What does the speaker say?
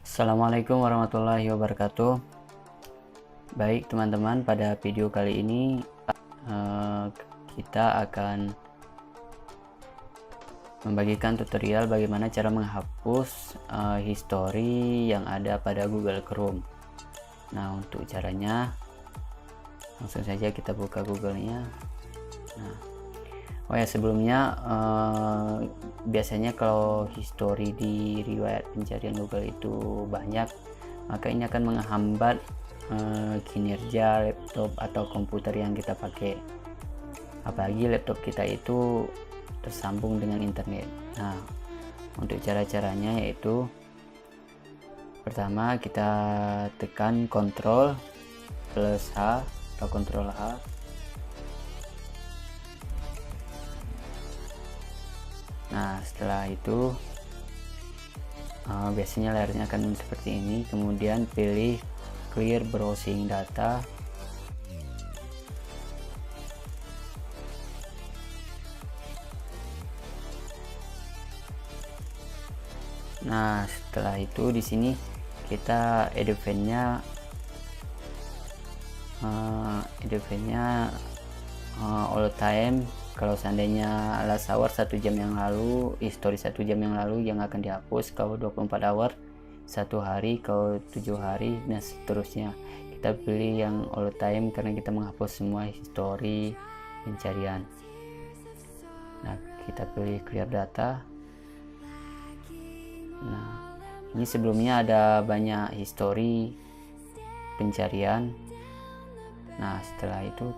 Assalamualaikum warahmatullahi wabarakatuh. Baik teman-teman, pada video kali ini kita akan membagikan tutorial bagaimana cara menghapus history yang ada pada Google Chrome. Nah, untuk caranya langsung saja kita buka Google-nya. Nah, oh ya, sebelumnya biasanya kalau history di riwayat pencarian Google itu banyak, maka ini akan menghambat kinerja laptop atau komputer yang kita pakai, apalagi laptop kita itu tersambung dengan internet. Nah, untuk cara-caranya yaitu pertama kita tekan Ctrl plus H atau Ctrl H. Nah, setelah itu biasanya layarnya akan seperti ini. Kemudian pilih clear browsing data. Nah, setelah itu di sini kita eventnya all time. Kalau seandainya last hour 1 jam yang lalu, history 1 jam yang lalu yang akan dihapus. Kalau 24 hour 1 hari, kalau 7 hari, dan seterusnya. Kita pilih yang all time karena kita menghapus semua history pencarian. Nah, kita pilih clear data. Nah, ini sebelumnya ada banyak history pencarian. Nah, setelah itu